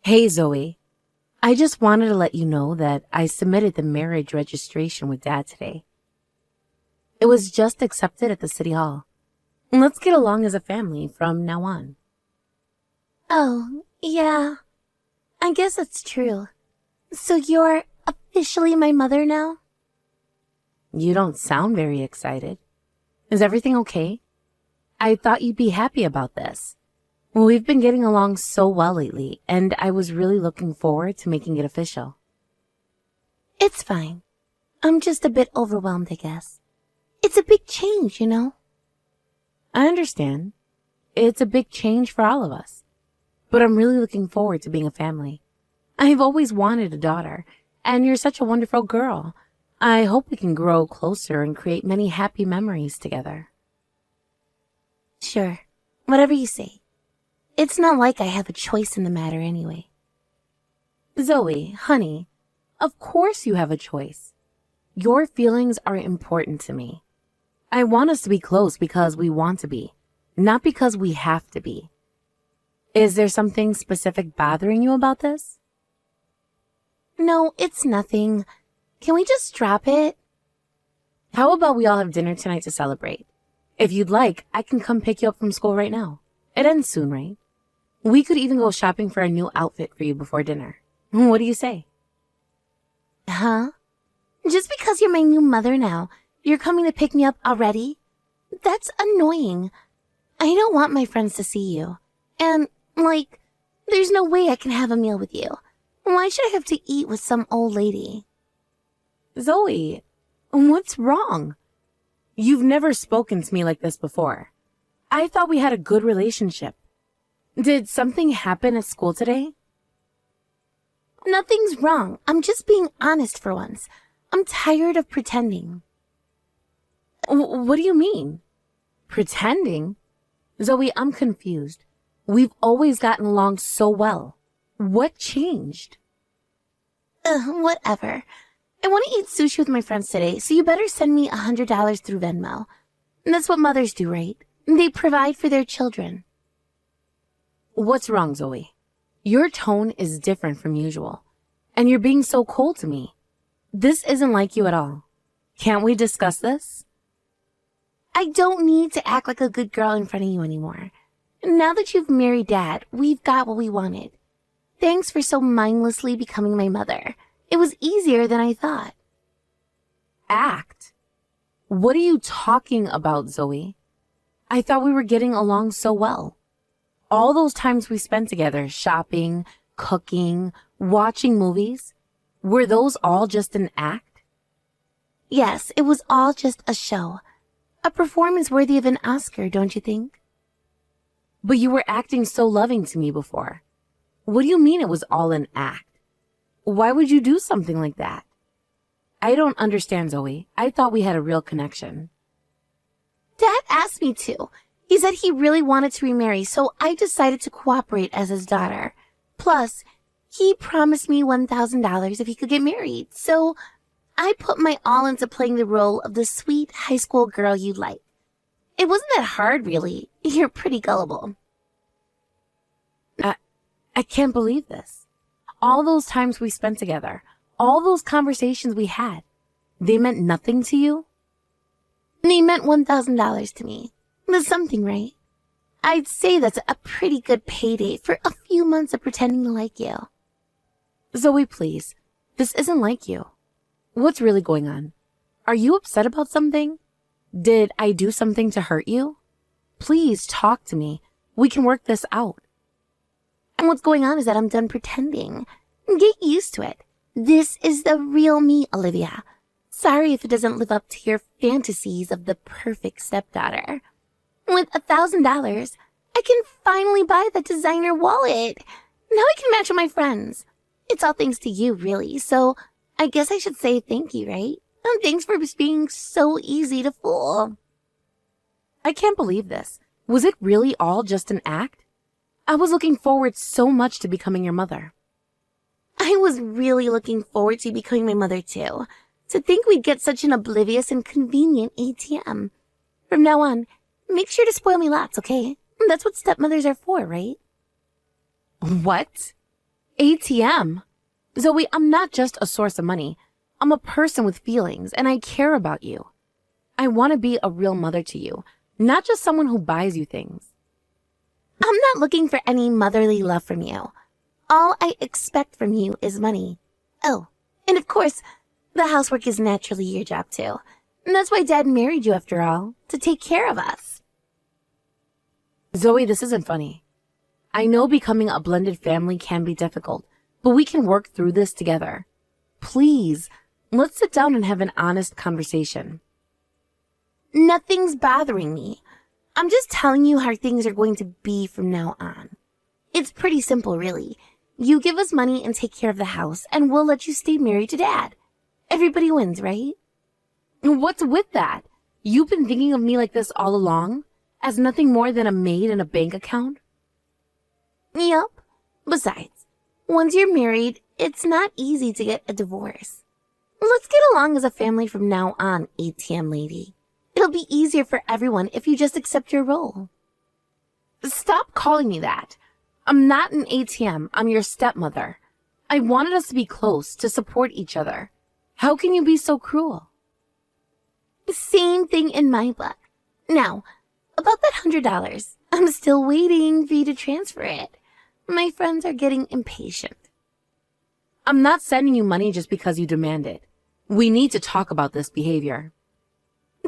Hey Zoe, I just wanted to let you know that I submitted the marriage registration with Dad today. It was just accepted at the city hall. Let's get along as a family from now on. Oh, yeah. I guess it's true. So you're officially my mother now? You don't sound very excited. Is everything okay? I thought you'd be happy about this. We've been getting along so well lately, and I was really looking forward to making it official. It's fine. I'm just a bit overwhelmed, I guess. It's a big change, you know? I understand. It's a big change for all of us. But I'm really looking forward to being a family. I've always wanted a daughter, and you're such a wonderful girl. I hope we can grow closer and create many happy memories together. Sure. Whatever you say. It's not like I have a choice in the matter anyway. Zoe, honey, of course you have a choice. Your feelings are important to me. I want us to be close because we want to be, not because we have to be. Is there something specific bothering you about this? No, it's nothing. Can we just drop it? How about we all have dinner tonight to celebrate? If you'd like, I can come pick you up from school right now. It ends soon, right? We could even go shopping for a new outfit for you before dinner. What do you say? Huh? Just because you're my new mother now, you're coming to pick me up already? That's annoying. I don't want my friends to see you. And, there's no way I can have a meal with you. Why should I have to eat with some old lady? Zoe, what's wrong? You've never spoken to me like this before. I thought we had a good relationship. Did something happen at school today? Nothing's wrong. I'm just being honest for once. I'm tired of pretending. What do you mean? Pretending? Zoe, I'm confused. We've always gotten along so well. What changed? Whatever. I want to eat sushi with my friends today, so you better send me $100 through Venmo. That's what mothers do, right? They provide for their children. What's wrong, Zoe? Your tone is different from usual, and you're being so cold to me. This isn't like you at all. Can't we discuss this? I don't need to act like a good girl in front of you anymore. Now that you've married Dad, we've got what we wanted. Thanks for so mindlessly becoming my mother. It was easier than I thought. Act? What are you talking about, Zoe? I thought we were getting along so well. All those times we spent together, shopping, cooking, watching movies, were those all just an act? Yes, it was all just a show. A performance worthy of an Oscar, don't you think? But you were acting so loving to me before. What do you mean it was all an act? Why would you do something like that? I don't understand, Zoe. I thought we had a real connection. Dad asked me to. He said he really wanted to remarry, so I decided to cooperate as his daughter. Plus, he promised me $1,000 if he could get married, so I put my all into playing the role of the sweet high school girl you'd like. It wasn't that hard, really. You're pretty gullible. I can't believe this. All those times we spent together, all those conversations we had, they meant nothing to you? They meant $1,000 to me. That's something, right? I'd say that's a pretty good payday for a few months of pretending to like you. Zoe, please. This isn't like you. What's really going on? Are you upset about something? Did I do something to hurt you? Please talk to me. We can work this out. And what's going on is that I'm done pretending. Get used to it. This is the real me, Olivia. Sorry if it doesn't live up to your fantasies of the perfect stepdaughter. With $1,000, I can finally buy the designer wallet. Now I can match with my friends. It's all thanks to you, really, so I guess I should say thank you, right? And thanks for being so easy to fool. I can't believe this. Was it really all just an act? I was looking forward so much to becoming your mother. I was really looking forward to becoming my mother, too. To think we'd get such an oblivious and convenient ATM. From now on, make sure to spoil me lots, okay? That's what stepmothers are for, right? What? ATM? Zoe, I'm not just a source of money. I'm a person with feelings, and I care about you. I want to be a real mother to you, not just someone who buys you things. I'm not looking for any motherly love from you. All I expect from you is money. Oh, and of course, the housework is naturally your job too. And that's why Dad married you after all, to take care of us. Zoe, this isn't funny. I know becoming a blended family can be difficult, but we can work through this together. Please, let's sit down and have an honest conversation. Nothing's bothering me. I'm just telling you how things are going to be from now on. It's pretty simple, really. You give us money and take care of the house, and we'll let you stay married to Dad. Everybody wins, right? What's with that? You've been thinking of me like this all along? As nothing more than a maid in a bank account? Yup. Besides, once you're married, it's not easy to get a divorce. Let's get along as a family from now on, ATM lady. It'll be easier for everyone if you just accept your role. Stop calling me that. I'm not an ATM. I'm your stepmother. I wanted us to be close, to support each other. How can you be so cruel? Same thing in my book. Now, about that $100, I'm still waiting for you to transfer it. My friends are getting impatient. I'm not sending you money just because you demand it. We need to talk about this behavior.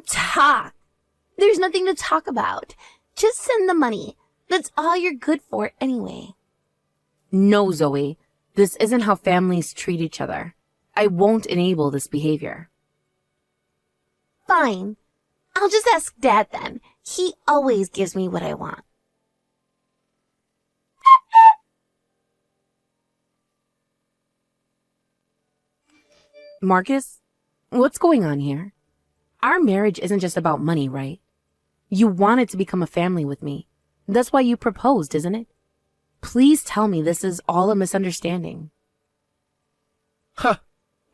Talk? There's nothing to talk about. Just send the money. That's all you're good for anyway. No, Zoe. This isn't how families treat each other. I won't enable this behavior. Fine. I'll just ask Dad then. He always gives me what I want. Marcus, what's going on here? Our marriage isn't just about money, right? You wanted to become a family with me. That's why you proposed, isn't it? Please tell me this is all a misunderstanding. Huh.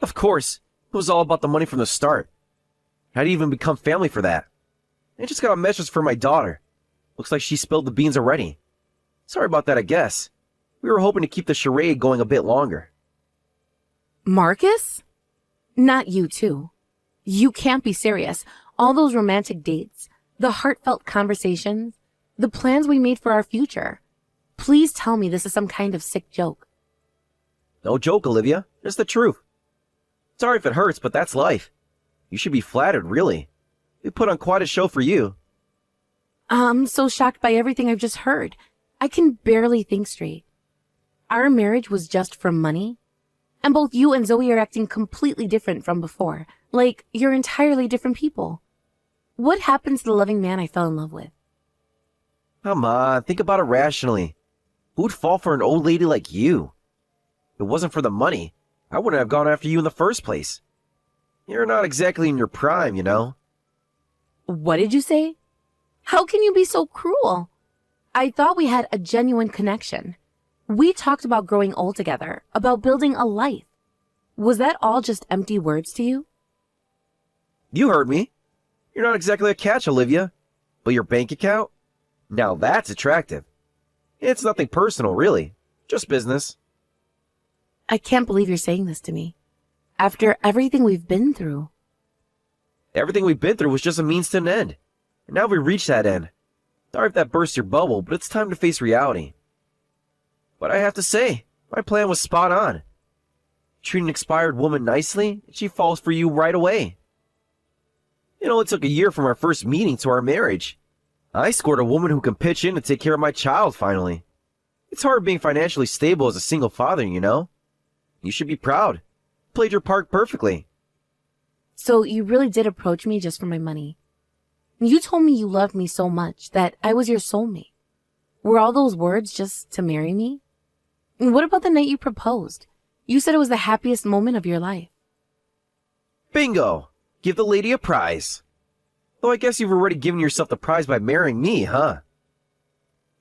Of course. It was all about the money from the start. How do you even become family for that? I just got a message for my daughter. Looks like she spilled the beans already. Sorry about that, I guess. We were hoping to keep the charade going a bit longer. Marcus? Not you, too. You can't be serious. All those romantic dates, the heartfelt conversations, the plans we made for our future. Please tell me this is some kind of sick joke. No joke, Olivia. It's the truth. Sorry if it hurts, but that's life. You should be flattered, really. We put on quite a show for you. I'm so shocked by everything I've just heard. I can barely think straight. Our marriage was just for money? And both you and Zoe are acting completely different from before. Like, you're entirely different people. What happened to the loving man I fell in love with? Come on, think about it rationally. Who'd fall for an old lady like you? If it wasn't for the money, I wouldn't have gone after you in the first place. You're not exactly in your prime, you know. What did you say? How can you be so cruel? I thought we had a genuine connection. We talked about growing old together, about building a life. Was that all just empty words to you? You heard me. You're not exactly a catch, Olivia. But your bank account? Now that's attractive. It's nothing personal, really. Just business. I can't believe you're saying this to me. After everything we've been through. Everything we've been through was just a means to an end. And now we've reached that end. Sorry if that burst your bubble, but it's time to face reality. But I have to say, my plan was spot on. Treat an expired woman nicely, and she falls for you right away. It only took a year from our first meeting to our marriage. I scored a woman who can pitch in to take care of my child, finally. It's hard being financially stable as a single father, you know? You should be proud. Played your part perfectly. So you really did approach me just for my money. You told me you loved me so much, that I was your soulmate. Were all those words just to marry me? And what about the night you proposed? You said it was the happiest moment of your life. Bingo! Give the lady a prize. Though I guess you've already given yourself the prize by marrying me, huh?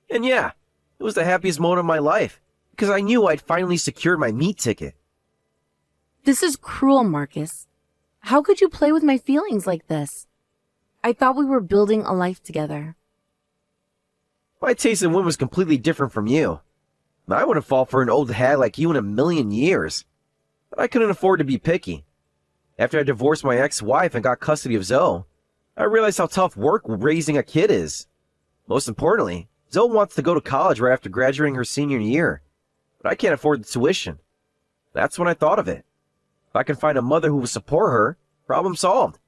And yeah, it was the happiest moment of my life, because I knew I'd finally secured my meat ticket. This is cruel, Marcus. How could you play with my feelings like this? I thought we were building a life together. My taste in women was completely different from you. I wouldn't fall for an old hag like you in a million years. But I couldn't afford to be picky. After I divorced my ex-wife and got custody of Zoe, I realized how tough work raising a kid is. Most importantly, Zoe wants to go to college right after graduating her senior year, but I can't afford the tuition. That's when I thought of it. If I can find a mother who will support her, problem solved.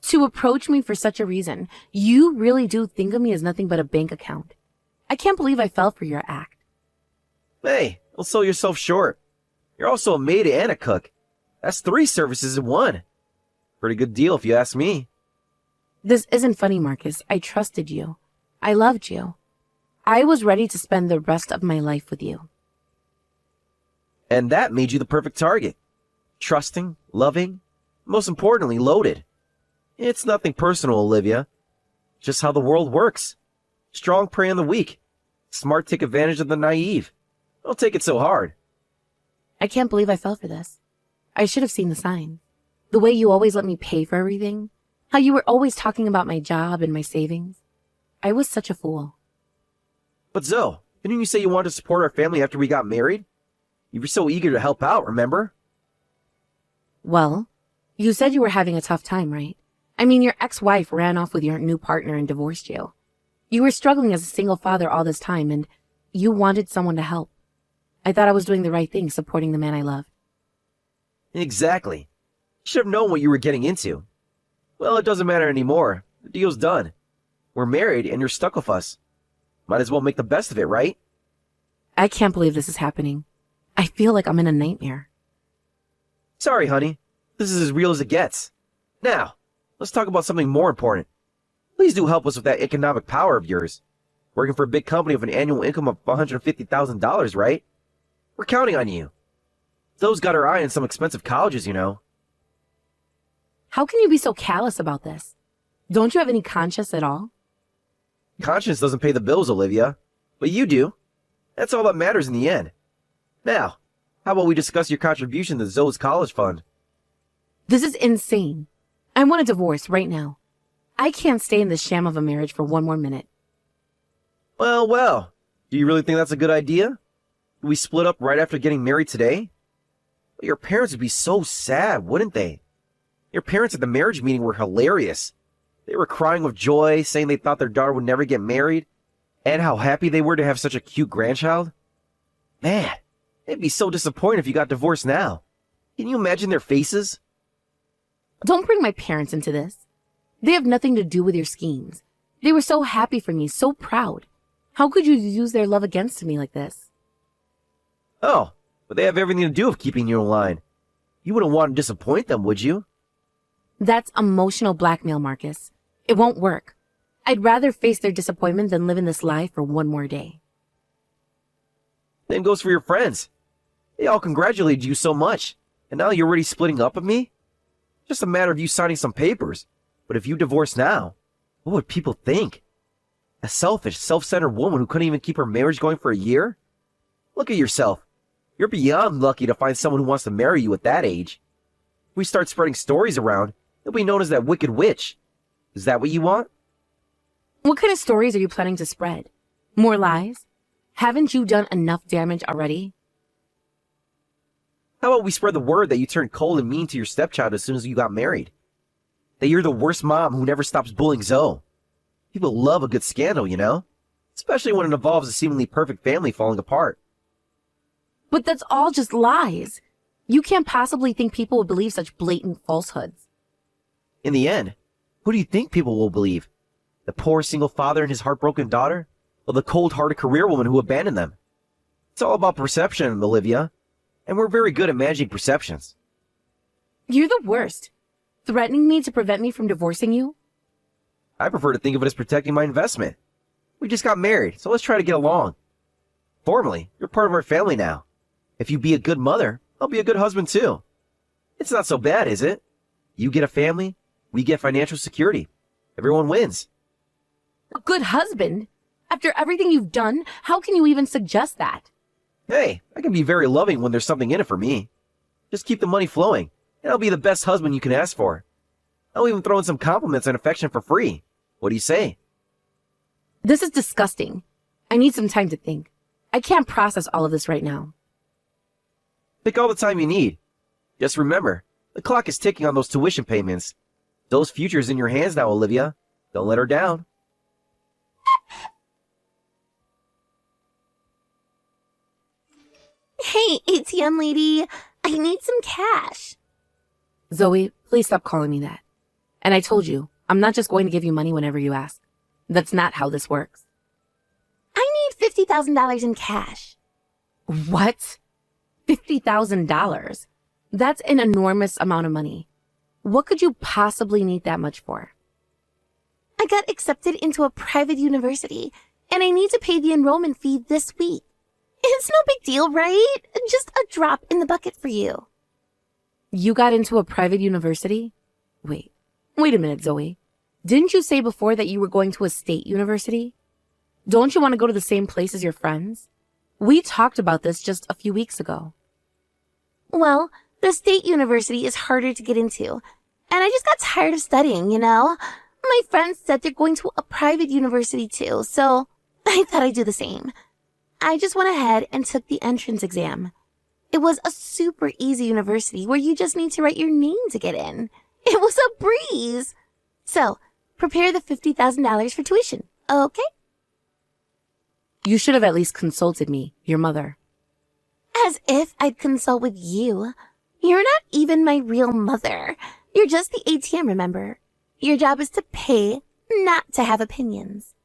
To approach me for such a reason, you really do think of me as nothing but a bank account. I can't believe I fell for your act. Hey, don't sell yourself short. You're also a maid and a cook. That's 3 services in one. Pretty good deal if you ask me. This isn't funny, Marcus. I trusted you. I loved you. I was ready to spend the rest of my life with you. And that made you the perfect target. Trusting, loving, most importantly, loaded. It's nothing personal, Olivia. Just how the world works. Strong prey on the weak. Smart take advantage of the naive. Don't take it so hard. I can't believe I fell for this. I should have seen the signs. The way you always let me pay for everything. How you were always talking about my job and my savings. I was such a fool. But Zoe, didn't you say you wanted to support our family after we got married? You were so eager to help out, remember? Well, you said you were having a tough time, right? I mean, your ex-wife ran off with your new partner and divorced you. You were struggling as a single father all this time, and you wanted someone to help. I thought I was doing the right thing, supporting the man I loved. Exactly. You should have known what you were getting into. Well, it doesn't matter anymore. The deal's done. We're married, and you're stuck with us. Might as well make the best of it, right? I can't believe this is happening. I feel like I'm in a nightmare. Sorry, honey. This is as real as it gets. Now, let's talk about something more important. Please do help us with that economic power of yours. Working for a big company with an annual income of $150,000, right? We're counting on you. Zoe's got her eye on some expensive colleges, you know. How can you be so callous about this? Don't you have any conscience at all? Conscience doesn't pay the bills, Olivia. But you do. That's all that matters in the end. Now, how about we discuss your contribution to Zoe's college fund? This is insane. I want a divorce right now. I can't stay in this sham of a marriage for one more minute. Well. Do you really think that's a good idea? We split up right after getting married today? Your parents would be so sad, wouldn't they? Your parents at the marriage meeting were hilarious. They were crying with joy, saying they thought their daughter would never get married, and how happy they were to have such a cute grandchild. Man, they'd be so disappointed if you got divorced now. Can you imagine their faces? Don't bring my parents into this. They have nothing to do with your schemes. They were so happy for me, so proud. How could you use their love against me like this? Oh, but they have everything to do with keeping you in line. You wouldn't want to disappoint them, would you? That's emotional blackmail, Marcus. It won't work. I'd rather face their disappointment than live in this lie for one more day. Same goes for your friends. They all congratulated you so much, and now you're already splitting up with me? Just a matter of you signing some papers. But if you divorce now, what would people think? A selfish, self-centered woman who couldn't even keep her marriage going for a year? Look at yourself. You're beyond lucky to find someone who wants to marry you at that age. If we start spreading stories around, you'll be known as that wicked witch. Is that what you want? What kind of stories are you planning to spread? More lies? Haven't you done enough damage already? How about we spread the word that you turned cold and mean to your stepchild as soon as you got married? That you're the worst mom who never stops bullying Zoe. People love a good scandal, you know? Especially when it involves a seemingly perfect family falling apart. But that's all just lies. You can't possibly think people would believe such blatant falsehoods. In the end, who do you think people will believe? The poor single father and his heartbroken daughter? Or the cold-hearted career woman who abandoned them? It's all about perception, Olivia. And we're very good at managing perceptions. You're the worst. Threatening me to prevent me from divorcing you? I prefer to think of it as protecting my investment. We just got married, so let's try to get along. Formally, you're part of our family now. If you be a good mother, I'll be a good husband too. It's not so bad, is it? You get a family, we get financial security. Everyone wins. A good husband? After everything you've done, how can you even suggest that? Hey, I can be very loving when there's something in it for me. Just keep the money flowing, and I'll be the best husband you can ask for. I'll even throw in some compliments and affection for free. What do you say? This is disgusting. I need some time to think. I can't process all of this right now. Take all the time you need. Just remember, the clock is ticking on those tuition payments. Those futures in your hands now, Olivia. Don't let her down. Hey, ATM lady, I need some cash. Zoe, please stop calling me that. And I told you, I'm not just going to give you money whenever you ask. That's not how this works. I need $50,000 in cash. What? $50,000? That's an enormous amount of money. What could you possibly need that much for? I got accepted into a private university, and I need to pay the enrollment fee this week. It's no big deal, right? Just a drop in the bucket for you. You got into a private university? Wait a minute, Zoe. Didn't you say before that you were going to a state university? Don't you want to go to the same place as your friends? We talked about this just a few weeks ago. Well, the state university is harder to get into, and I just got tired of studying, you know? My friends said they're going to a private university too, so I thought I'd do the same. I just went ahead and took the entrance exam. It was a super easy university where you just need to write your name to get in. It was a breeze. So, prepare the $50,000 for tuition, okay? You should have at least consulted me, your mother. As if I'd consult with you. You're not even my real mother. You're just the ATM, remember? Your job is to pay, not to have opinions.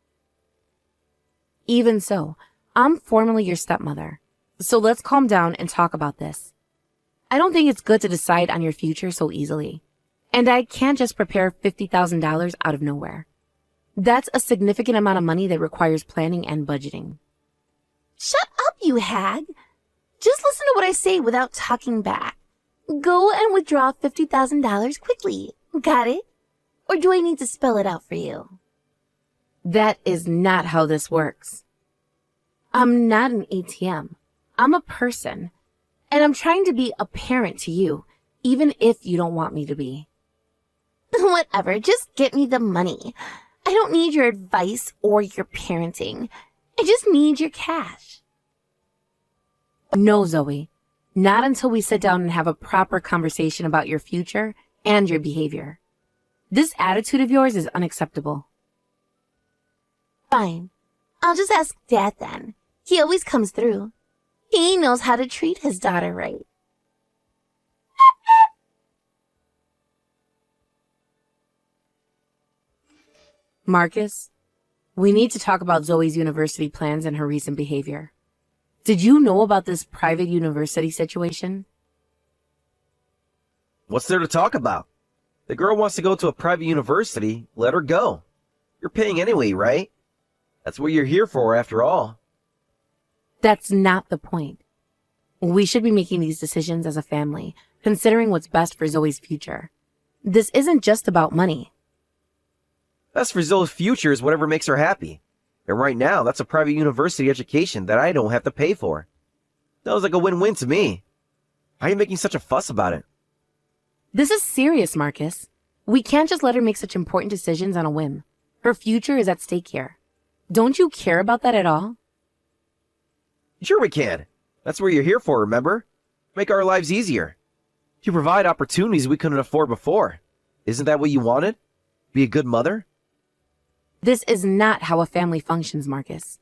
Even so, I'm formally your stepmother. So let's calm down and talk about this. I don't think it's good to decide on your future so easily. And I can't just prepare $50,000 out of nowhere. That's a significant amount of money that requires planning and budgeting. Shut up, you hag. Just listen to what I say without talking back. Go and withdraw $50,000 quickly. Got it? Or do I need to spell it out for you? That is not how this works. I'm not an ATM. I'm a person. And I'm trying to be a parent to you, even if you don't want me to be. Whatever, just get me the money. I don't need your advice or your parenting. I just need your cash. No, Zoe. Not until we sit down and have a proper conversation about your future and your behavior. This attitude of yours is unacceptable. Fine. I'll just ask Dad then. He always comes through. He knows how to treat his daughter right. Marcus, we need to talk about Zoe's university plans and her recent behavior. Did you know about this private university situation? What's there to talk about? The girl wants to go to a private university. Let her go. You're paying anyway, right? That's what you're here for, after all. That's not the point. We should be making these decisions as a family, considering what's best for Zoe's future. This isn't just about money. Best for Zoe's future is whatever makes her happy. And right now, that's a private university education that I don't have to pay for. That was like a win-win to me. Why are you making such a fuss about it? This is serious, Marcus. We can't just let her make such important decisions on a whim. Her future is at stake here. Don't you care about that at all? Sure we can. That's what you're here for, remember? Make our lives easier. You provide opportunities we couldn't afford before. Isn't that what you wanted? Be a good mother? This is not how a family functions, Marcus.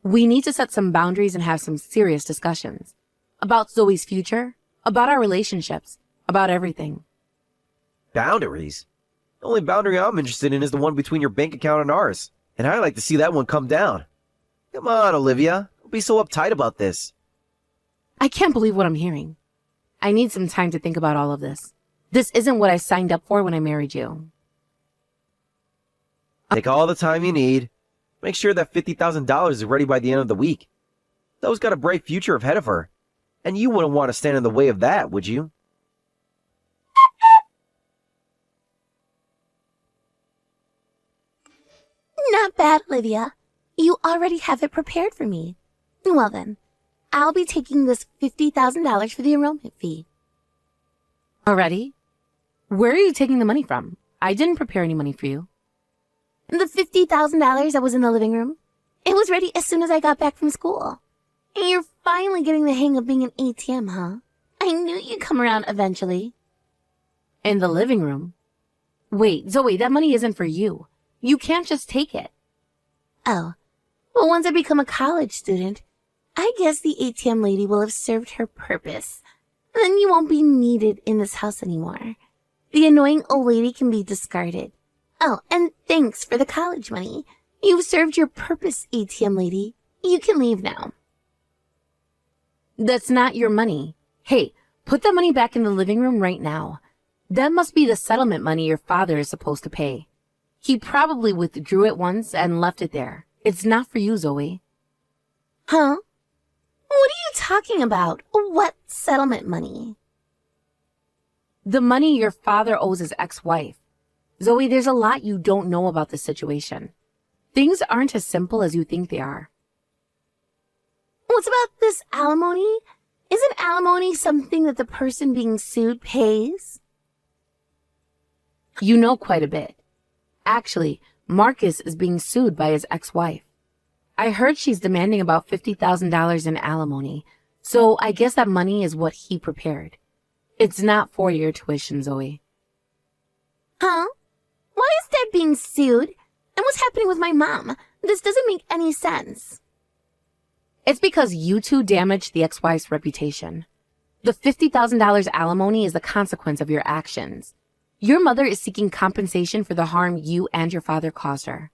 We need to set some boundaries and have some serious discussions. About Zoe's future, about our relationships, about everything. Boundaries? The only boundary I'm interested in is the one between your bank account and ours. And I'd like to see that one come down. Come on, Olivia. Don't be so uptight about this. I can't believe what I'm hearing. I need some time to think about all of this. This isn't what I signed up for when I married you. Take all the time you need. Make sure that $50,000 is ready by the end of the week. Zoe's got a bright future ahead of her. And you wouldn't want to stand in the way of that, would you? Not bad, Olivia. You already have it prepared for me. Well then, I'll be taking this $50,000 for the enrollment fee. Already? Where are you taking the money from? I didn't prepare any money for you. The $50,000 that was in the living room, it was ready as soon as I got back from school. You're finally getting the hang of being an ATM, huh? I knew you'd come around eventually. In the living room? Wait, Zoe, that money isn't for you. You can't just take it. Oh, well, once I become a college student, I guess the ATM lady will have served her purpose. Then you won't be needed in this house anymore. The annoying old lady can be discarded. Oh, and thanks for the college money. You've served your purpose, ATM lady. You can leave now. That's not your money. Hey, put that money back in the living room right now. That must be the settlement money your father is supposed to pay. He probably withdrew it once and left it there. It's not for you, Zoe. Huh? What are you talking about? What settlement money? The money your father owes his ex-wife. Zoe, there's a lot you don't know about this situation. Things aren't as simple as you think they are. What's about this alimony? Isn't alimony something that the person being sued pays? You know quite a bit. Actually, Marcus is being sued by his ex-wife. I heard she's demanding about $50,000 in alimony, so I guess that money is what he prepared. It's not for your tuition, Zoe. Huh? Why is Dad being sued? And what's happening with my mom? This doesn't make any sense. It's because you two damaged the ex-wife's reputation. The $50,000 alimony is the consequence of your actions. Your mother is seeking compensation for the harm you and your father caused her.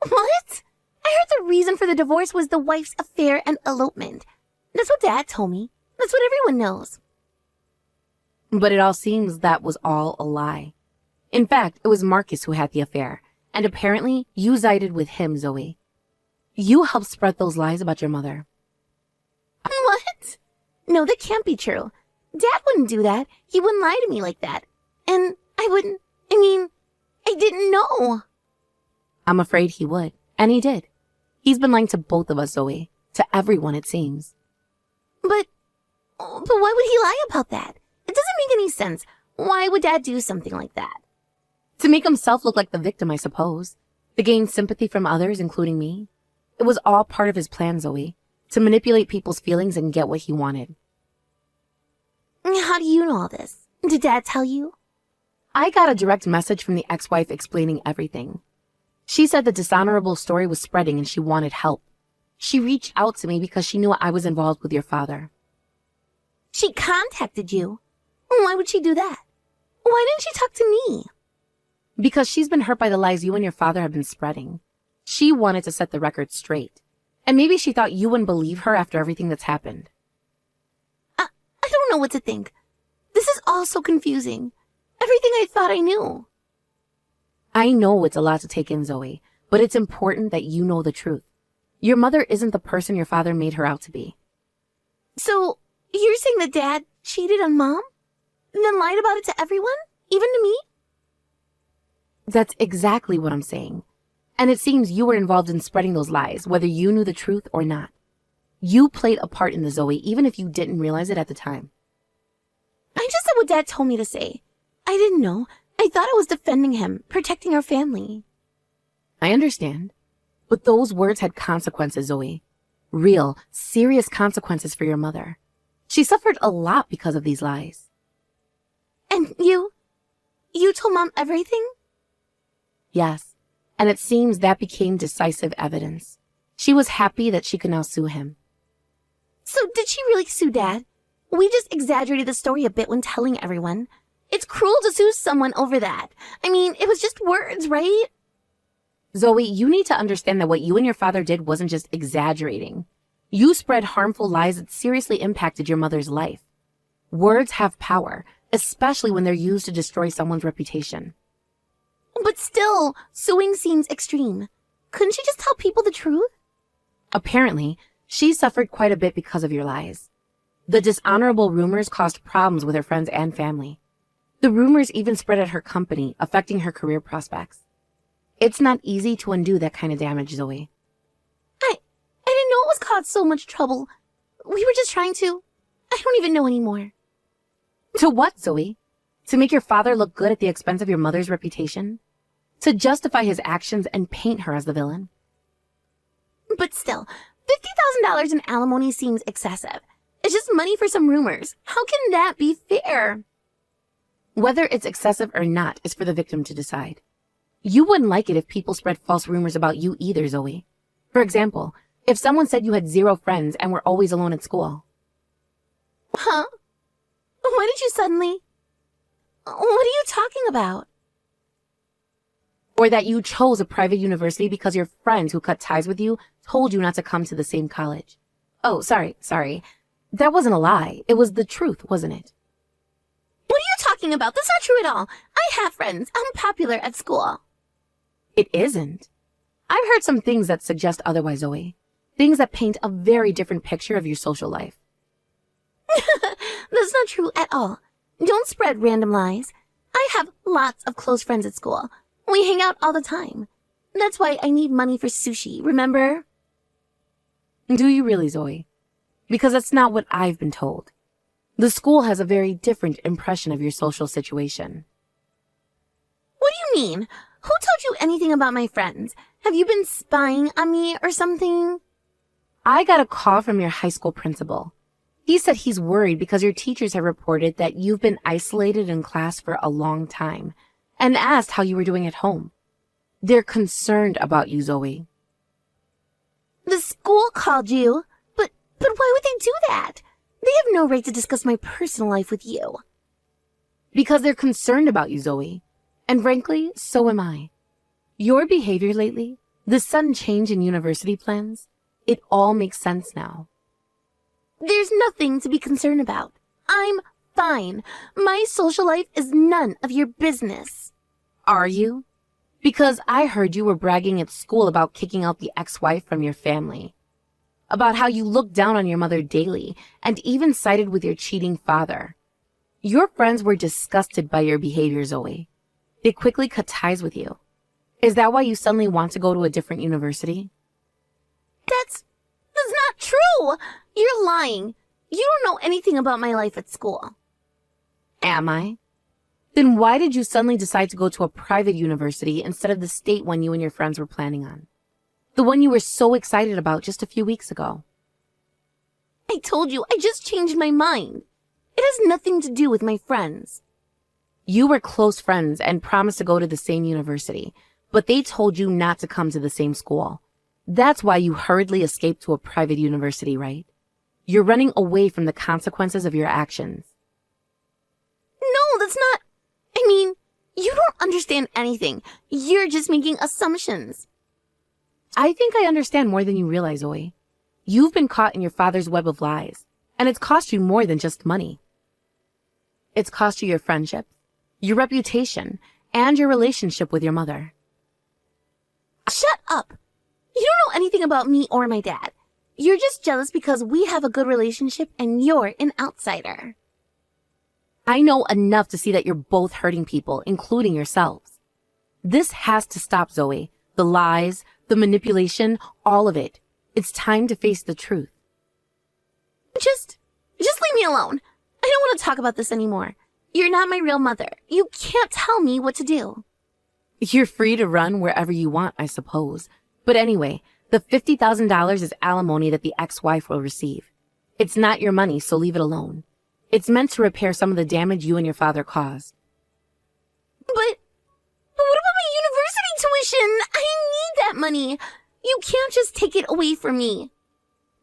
What? I heard the reason for the divorce was the wife's affair and elopement. That's what Dad told me. That's what everyone knows. But it all seems that was all a lie. In fact, it was Marcus who had the affair, and apparently you sided with him, Zoe. You helped spread those lies about your mother. What? No, that can't be true. Dad wouldn't do that. He wouldn't lie to me like that. And I didn't know. I'm afraid he would, and he did. He's been lying to both of us, Zoe. To everyone, it seems. But why would he lie about that? It doesn't make any sense. Why would Dad do something like that? To make himself look like the victim, I suppose. To gain sympathy from others, including me. It was all part of his plan, Zoe. To manipulate people's feelings and get what he wanted. How do you know all this? Did Dad tell you? I got a direct message from the ex-wife explaining everything. She said the dishonorable story was spreading and she wanted help. She reached out to me because she knew I was involved with your father. She contacted you? Why would she do that? Why didn't she talk to me? Because she's been hurt by the lies you and your father have been spreading. She wanted to set the record straight. And maybe she thought you wouldn't believe her after everything that's happened. I don't know what to think. This is all so confusing. Everything I thought I knew. I know it's a lot to take in, Zoe, but it's important that you know the truth. Your mother isn't the person your father made her out to be. So, you're saying that Dad cheated on Mom? And then lied about it to everyone? Even to me? That's exactly what I'm saying. And it seems you were involved in spreading those lies, whether you knew the truth or not. You played a part in this, Zoe, even if you didn't realize it at the time. I just said what Dad told me to say. I didn't know. I thought I was defending him, protecting our family. I understand. But those words had consequences, Zoe. Real, serious consequences for your mother. She suffered a lot because of these lies. And you told Mom everything? Yes. And it seems that became decisive evidence. She was happy that she could now sue him. So did she really sue Dad? We just exaggerated the story a bit when telling everyone. It's cruel to sue someone over that. I mean, it was just words, right? Zoe, you need to understand that what you and your father did wasn't just exaggerating. You spread harmful lies that seriously impacted your mother's life. Words have power, especially when they're used to destroy someone's reputation. But still, suing seems extreme. Couldn't she just tell people the truth? Apparently, she suffered quite a bit because of your lies. The dishonorable rumors caused problems with her friends and family. The rumors even spread at her company, affecting her career prospects. It's not easy to undo that kind of damage, Zoe. I didn't know it was caused so much trouble. We were just trying to... I don't even know anymore. To what, Zoe? To make your father look good at the expense of your mother's reputation? To justify his actions and paint her as the villain? But still, $50,000 in alimony seems excessive. It's just money for some rumors. How can that be fair? Whether it's excessive or not is for the victim to decide. You wouldn't like it if people spread false rumors about you either, Zoe. For example, if someone said you had 0 friends and were always alone at school. Huh? Why did you suddenly... What are you talking about? Or that you chose a private university because your friends who cut ties with you told you not to come to the same college. Oh, sorry. That wasn't a lie. It was the truth, wasn't it? What are you talking about? That's not true at all. I have friends. I'm popular at school. It isn't. I've heard some things that suggest otherwise, Zoe. Things that paint a very different picture of your social life. That's not true at all. Don't spread random lies. I have lots of close friends at school. We hang out all the time. That's why I need money for sushi, remember? Do you really, Zoe? Because that's not what I've been told. The school has a very different impression of your social situation. What do you mean? Who told you anything about my friends? Have you been spying on me or something? I got a call from your high school principal. He said he's worried because your teachers have reported that you've been isolated in class for a long time and asked how you were doing at home. They're concerned about you, Zoe. The school called you? But why would they do that? They have no right to discuss my personal life with you. Because they're concerned about you, Zoe. And frankly, so am I. Your behavior lately, the sudden change in university plans, it all makes sense now. There's nothing to be concerned about. I'm fine. My social life is none of your business. Are you? Because I heard you were bragging at school about kicking out the ex-wife from your family. About how you looked down on your mother daily and even sided with your cheating father. Your friends were disgusted by your behavior, Zoe. They quickly cut ties with you. Is that why you suddenly want to go to a different university? That's not true. You're lying. You don't know anything about my life at school. Am I? Then why did you suddenly decide to go to a private university instead of the state one you and your friends were planning on? The one you were so excited about just a few weeks ago. I told you, I just changed my mind. It has nothing to do with my friends. You were close friends and promised to go to the same university, but they told you not to come to the same school. That's why you hurriedly escaped to a private university, right? You're running away from the consequences of your actions. No, that's not... I mean, you don't understand anything. You're just making assumptions. I think I understand more than you realize, Zoe. You've been caught in your father's web of lies, and it's cost you more than just money. It's cost you your friendship, your reputation, and your relationship with your mother. Shut up! You don't know anything about me or my dad. You're just jealous because we have a good relationship and you're an outsider. I know enough to see that you're both hurting people, including yourselves. This has to stop, Zoe. The lies, the manipulation, all of it. It's time to face the truth. Just leave me alone. I don't want to talk about this anymore. You're not my real mother. You can't tell me what to do. You're free to run wherever you want, I suppose. But anyway, the $50,000 is alimony that the ex-wife will receive. It's not your money, so leave it alone. It's meant to repair some of the damage you and your father caused. But what about my university tuition? I need that money. You can't just take it away from me.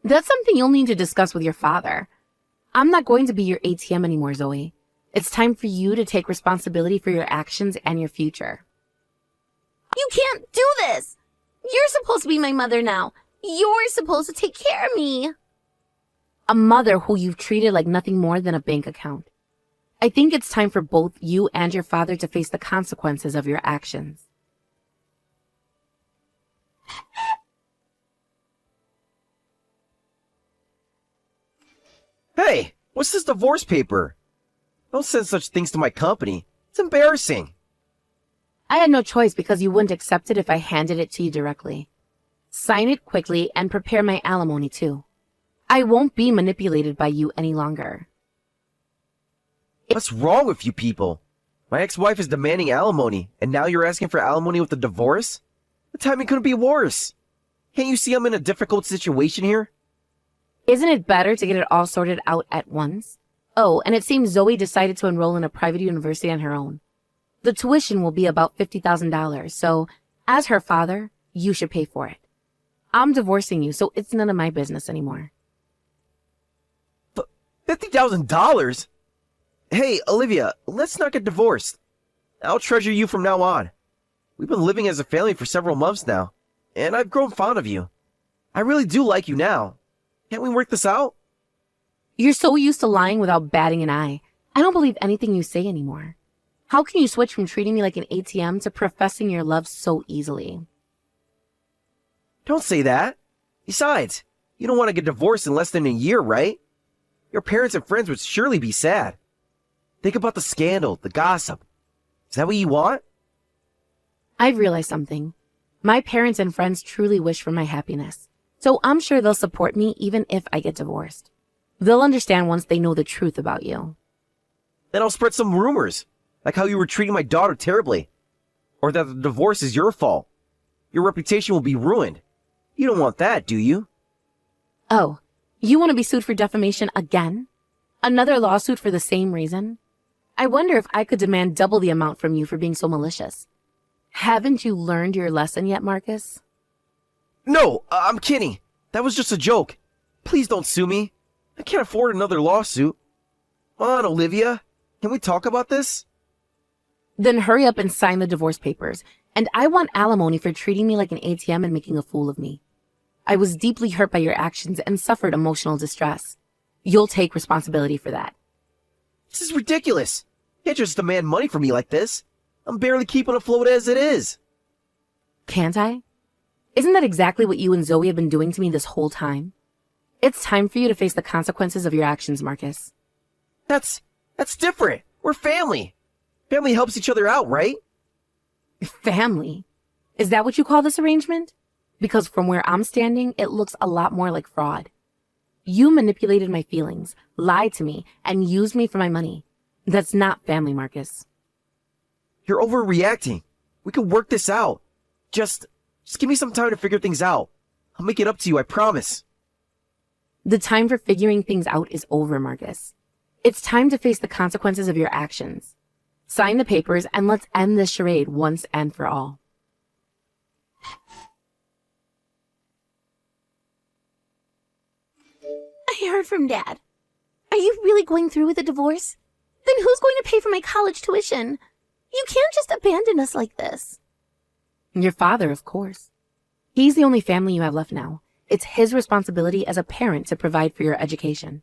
That's something you'll need to discuss with your father. I'm not going to be your ATM anymore, Zoe. It's time for you to take responsibility for your actions and your future. You can't do this. You're supposed to be my mother now. You're supposed to take care of me. A mother who you've treated like nothing more than a bank account. I think it's time for both you and your father to face the consequences of your actions. Hey, what's this divorce paper? Don't send such things to my company. It's embarrassing. I had no choice because you wouldn't accept it if I handed it to you directly. Sign it quickly and prepare my alimony too. I won't be manipulated by you any longer. What's wrong with you people? My ex-wife is demanding alimony, and now you're asking for alimony with a divorce? The timing couldn't be worse. Can't you see I'm in a difficult situation here? Isn't it better to get it all sorted out at once? Oh, and it seems Zoe decided to enroll in a private university on her own. The tuition will be about $50,000, so as her father, you should pay for it. I'm divorcing you, so it's none of my business anymore. $50,000? Hey, Olivia, let's not get divorced. I'll treasure you from now on. We've been living as a family for several months now, and I've grown fond of you. I really do like you now. Can't we work this out? You're so used to lying without batting an eye. I don't believe anything you say anymore. How can you switch from treating me like an ATM to professing your love so easily? Don't say that. Besides, you don't want to get divorced in less than a year, right? Your parents and friends would surely be sad. Think about the scandal, the gossip. Is that what you want? I've realized something. My parents and friends truly wish for my happiness, so I'm sure they'll support me even if I get divorced. They'll understand once they know the truth about you. Then I'll spread some rumors, like how you were treating my daughter terribly, or that the divorce is your fault. Your reputation will be ruined. You don't want that, do you? Oh, you want to be sued for defamation again? Another lawsuit for the same reason? I wonder if I could demand double the amount from you for being so malicious. Haven't you learned your lesson yet, Marcus? No, I'm kidding. That was just a joke. Please don't sue me. I can't afford another lawsuit. Come on, Olivia. Can we talk about this? Then hurry up and sign the divorce papers. And I want alimony for treating me like an ATM and making a fool of me. I was deeply hurt by your actions and suffered emotional distress. You'll take responsibility for that. This is ridiculous. You can't just demand money from me like this. I'm barely keeping afloat as it is. Can't I? Isn't that exactly what you and Zoe have been doing to me this whole time? It's time for you to face the consequences of your actions, Marcus. That's different. We're family. Family helps each other out, right? Family? Is that what you call this arrangement? Because from where I'm standing, it looks a lot more like fraud. You manipulated my feelings, lied to me, and used me for my money. That's not family, Marcus. You're overreacting. We can work this out. Just give me some time to figure things out. I'll make it up to you, I promise. The time for figuring things out is over, Marcus. It's time to face the consequences of your actions. Sign the papers and let's end this charade once and for all. I heard from Dad. Are you really going through with the divorce? Then who's going to pay for my college tuition? You can't just abandon us like this. Your father, of course. He's the only family you have left now. It's his responsibility as a parent to provide for your education.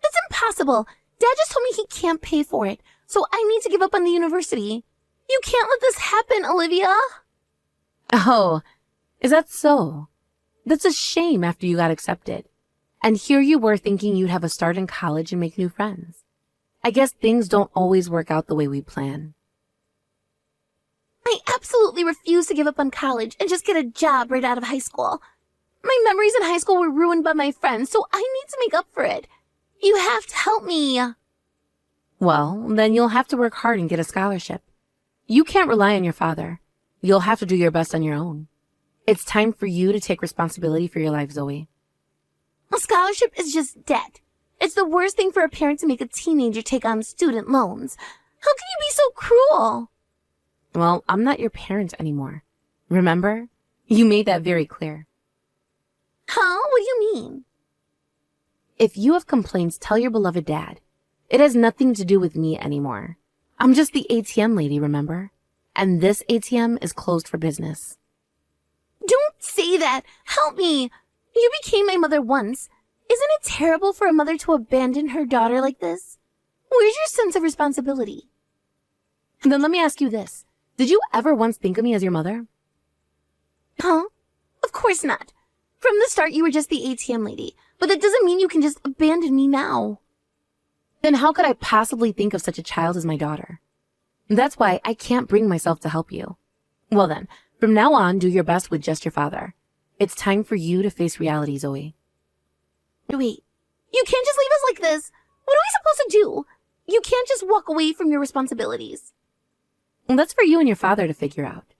That's impossible. Dad just told me he can't pay for it, so I need to give up on the university. You can't let this happen, Olivia. Oh, is that so? That's a shame after you got accepted. And here you were thinking you'd have a start in college and make new friends. I guess things don't always work out the way we plan. I absolutely refuse to give up on college and just get a job right out of high school. My memories in high school were ruined by my friends, so I need to make up for it. You have to help me. Well, then you'll have to work hard and get a scholarship. You can't rely on your father. You'll have to do your best on your own. It's time for you to take responsibility for your life, Zoe. A scholarship is just debt. It's the worst thing for a parent to make a teenager take on student loans. How can you be so cruel? Well, I'm not your parent anymore. Remember? You made that very clear. Huh? What do you mean? If you have complaints, tell your beloved dad. It has nothing to do with me anymore. I'm just the ATM lady, remember? And this ATM is closed for business. Don't say that. Help me. You became my mother once. Isn't it terrible for a mother to abandon her daughter like this? Where's your sense of responsibility? And then let me ask you this. Did you ever once think of me as your mother? Huh? Of course not. From the start, you were just the ATM lady. But that doesn't mean you can just abandon me now. Then how could I possibly think of such a child as my daughter? That's why I can't bring myself to help you. Well then, from now on, do your best with just your father. It's time for you to face reality, Zoe. Wait, you can't just leave us like this. What are we supposed to do? You can't just walk away from your responsibilities. That's for you and your father to figure out.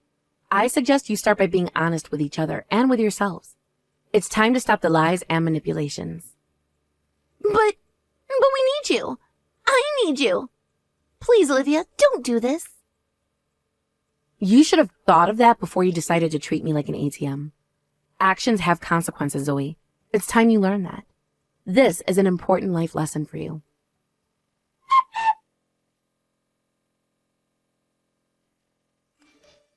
I suggest you start by being honest with each other and with yourselves. It's time to stop the lies and manipulations. But we need you. I need you. Please, Olivia, don't do this. You should have thought of that before you decided to treat me like an ATM. Actions have consequences, Zoe. It's time you learn that. This is an important life lesson for you.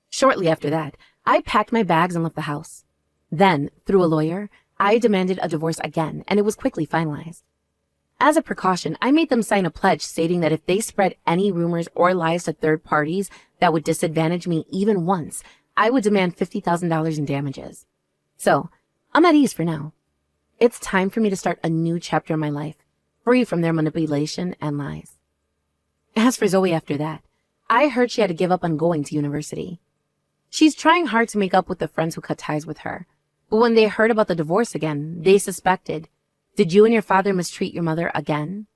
Shortly after that, I packed my bags and left the house. Then, through a lawyer, I demanded a divorce again, and it was quickly finalized. As a precaution, I made them sign a pledge stating that if they spread any rumors or lies to third parties that would disadvantage me even once, I would demand $50,000 in damages. So, I'm at ease for now. It's time for me to start a new chapter in my life, free from their manipulation and lies. As for Zoe after that, I heard she had to give up on going to university. She's trying hard to make up with the friends who cut ties with her, but when they heard about the divorce again, they suspected, did you and your father mistreat your mother again?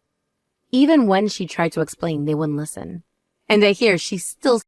Even when she tried to explain, they wouldn't listen. And I hear she's still